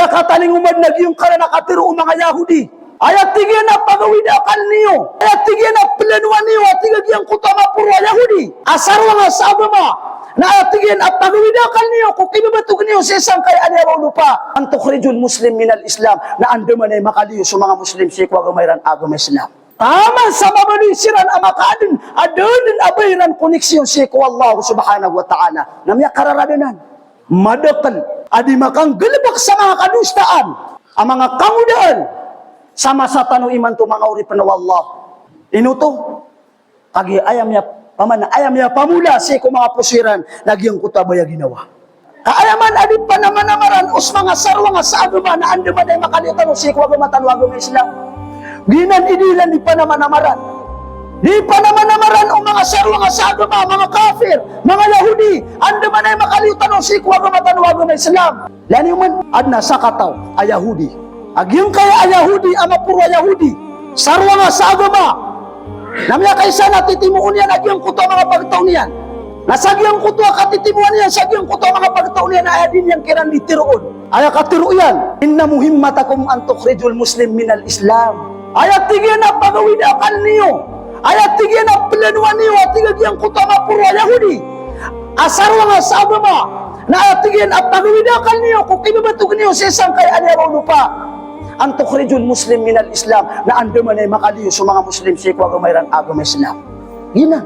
Maya kataling umad nagyong kala nakatiro mga Yahudi. Ayat tigyan na pagawidakan niyo. Ayat tigyan na planuan niyo at tigyan kutama purwa Yahudi. Asarwa nga sa agama. Na ayat tigyan at pagawidakan niyo kung kinubatog niyo sa isang kay anero lupa. Antukhrijul muslim minal Islam na andaman ay makaliyo sa mga Muslim si kwagamayran agama Islam. Tama sa mabalisiran ang makaadun. Adun abayran koneksyon si Allah subhanahu wa ta'ala. Namya kararadanan. Madakal. Adi makang galabak sa mga kadustaan. Ang mga kamudaan. Sama sa tanong iman to mga uripan na Allah. Inuto. Kagi ayam niya pamana. Ayam niya pamula si mga pusiran. Nagyang kutabaya ginawa. Kaayaman adi pa naman namaran. Us mga sarwa nga sa agama na andaman ay makalitan si kwagumatan wagum Islam. Ginan idilan di pa naman namaran. Di pa naman namaran o mga sarwa nga sa agama, mga kafir, mga Yahudi, anda man ay makalitan o si kwagumatan wagum Islam. Lani man, adna sa kataw, ay Yahudi. Agyong kaya ay Yahudi, ama purwa Yahudi, sarwa nga sa agama. Namya kaysa natitimuon yan, agyong kuto mga pagtaon niyan. Nasagyang kuto katitimuan niyan, sagyang kuto mga pagtaon niyan, ay din yang kiran ditiroon. Ay katiro yan, inna muhimmatakum antukhrijul muslim minal Islam. Ayat tigyan na pagawidakan niyo. Ayat tigyan na planuan niyo at tigyan kutama purwa Yahudi. Asarwa nga sa agama. Na ayat tigyan at pagawidakan niyo kung kinubatog niyo sa isang kay anero lupa. Antukhrijul muslim minal Islam na andaman ay makaliyo sa mga Muslim si kwagamayran agama Islam. Gina.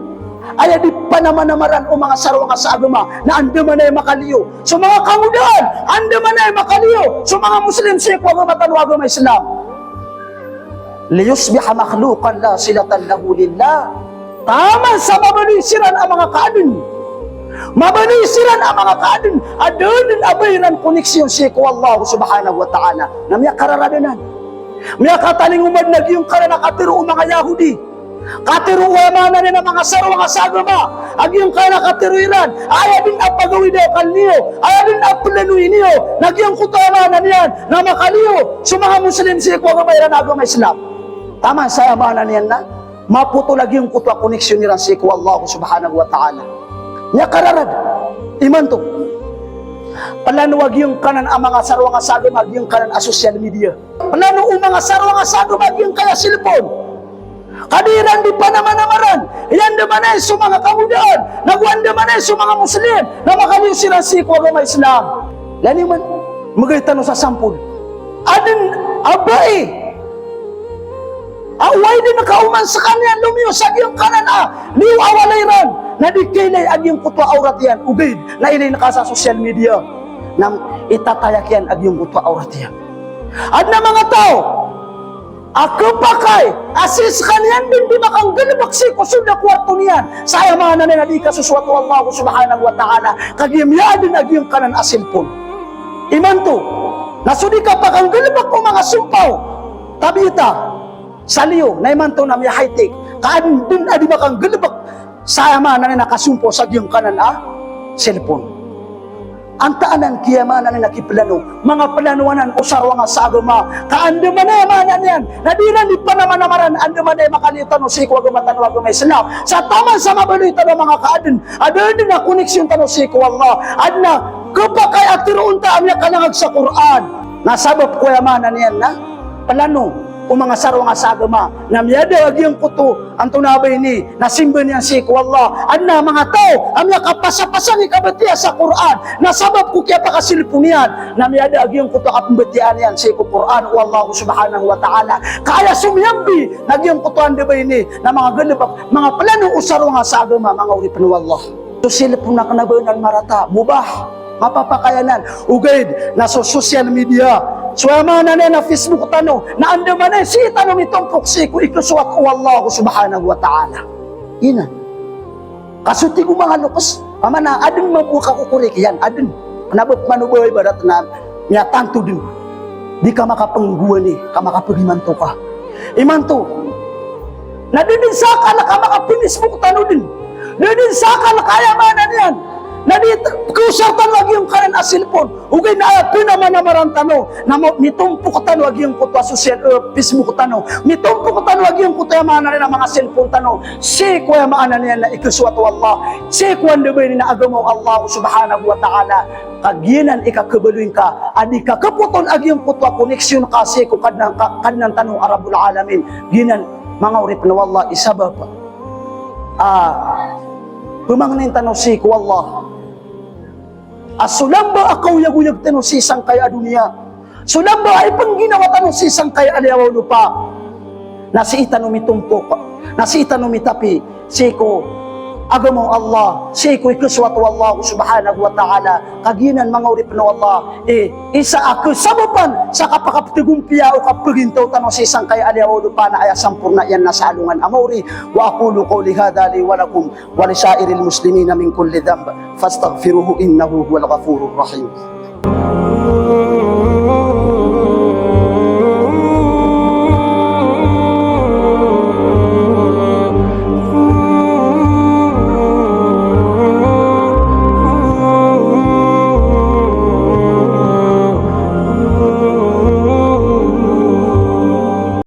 Ay di pa naman namaran o mga sarwa nga sa agama na andaman ay makaliyo. So mga kamudaan, andaman ay makaliyo. So mga Muslim si kwagumatan agama Islam. Liyusbiha makhluqan la silatan lahu lillah. Tama sa mabalisiran ang mga kaadun. Mabalisiran ang mga kaadun. Adun abayran koneksyon si Allah subhanahu wa ta'ala. Na miya kararadanan. Miya kataling umad nagyong kala nakatiro mga Yahudi. Katiro wamana nila mga sarwa nga sa agama. Agyong kala nakatiruiran. Ayaw din ang pagawidakan niyo. Ayaw din ang planuin niyo. Nagyong kutama na niyan na makaliyo sa mga Muslim si kwagamayran agama Islam. Tama sa amanan niyan na maputo lagi yung kutwa koneksyon nila si Allah subhanahu wa ta'ala. Niya kararad. Iman to. Palanuwag yung kanan ang mga sarwa nga sagam ag yung kanan a social media. Palanu ang mga sarwa nga sagam ag yung kaya cellphone. Kadiran di pa naman namaran. Yan naman ay sa mga kamudaan. Nagwan naman ay sa mga Muslim na makaliw sila si agama Islam. Lani man, magaytan sa sampul. Adin abay. Away din nakauman sa kanya, lumiyo sa iyong kanan liw awalayran, na di kailay agyong kutwa aurat yan, ubid, na ilay nakasa social media, nang itatayak yan agyong kutwa aurat yan. At na mga tao, ako pa kay, asis kanyan din di makang galabak si kusod na kwarto niyan, saya mga nanay na di kasuswatu Allah subhanahu wa ta'ala, kagimya din agyong kanan asilpon. Iman to, nasudi ka pa kang galabak ko mga sumpaw, tabita, saliyo, na iman to na may high-tech. Kaan din adi bakang galabak sa ama na nakasumpo sa giyong kanan cellphone. Ang taanan kiyamanan na nakiplano, mga planuanan o sarwa nga sa agama, kaandaman na yamanan yan, na di na di pa naman namaran, andaman na makalitan o si kwagumatan o agama Islam. Sa taman sa mabalitan o mga kaadun, adun din na koneksyon tano si Allah, ad na kapakay at tiroon ta amya kalangag sa Quran, nasabap ko yamanan yan na, plano, o mga sarwa nga sa agama, na miyada agyang kuto, ang tunabay ni, nasimba niya si Allah, at na mga tao, ang mga kapasa-pasang ikabatiya sa Quran, nasabab ko kaya pakasilpon yan, na miyada agyang kuto kapambatiyan yan si Quran, o Allah subhanahu wa ta'ala, kaya sumiyambi, nagyang kuto ang dabay ni, na mga galabak, mga plano o sarwa nga sa agama, mga uripan wa Allah. So sila po nakanabayon ng marata, mubah, mapapakayanan, ugaid, na sa social media, suwama na na Facebook tano, na andaman na si tanong itong proksi ko ikusuwat o Allah subhanahu wa ta'ala. Ina. Kasuti ko mga lukas, pamana, adun mabuka kukurik yan, adun. Panabot manuboy barat na niya tanto din. Di ka makapangguan ka makapagimanto ka. Imanto, na din saka na ka makapin-Facebook tano din. Din saka na kayamanan yan. Na di kusartan lagi yung kanan asilpon. Ugay na pinamanamaran tano. Na mitumpok tano lagi yung kuto social Facebook tano. Mitumpok tano lagi yung kuto yaman na rin ang mga cellphone tano. Si kuya maanan yan na ikuswat Allah. Si kuya nabay na agamaw Allah subhanahu wa ta'ala. kaginan ikakabaluin ka, adi ka kaputon agyong putwa koneksyon kasi ko kadnang tanong Arabul Alamin, ginan mga urip na wallah isabab. Pumangnin tanong si ko wallah. Asulamba akaw yaguyag tanong si isang kaya dunia. Sulamba ay pangginawa tanong si isang kaya aliyawaw lupa. Nasi itanong mitumpok, nasi itanong mitapi, si ko agamo Allah, si ko ikuswatu Allah subhanahu wa ta'ala, kaginan mga urip na Allah, isa ako sabapan sa kapakaptugumpiya o kapagintaw tanong sa isang kaya aliyaw lupa na ay sampurna yan na sa alungan amori. Wa aqulu qawli hadha li wa lakum wa li sa'iril muslimina min kulli dhanb fastaghfiruhu innahu huwal ghafurur rahim.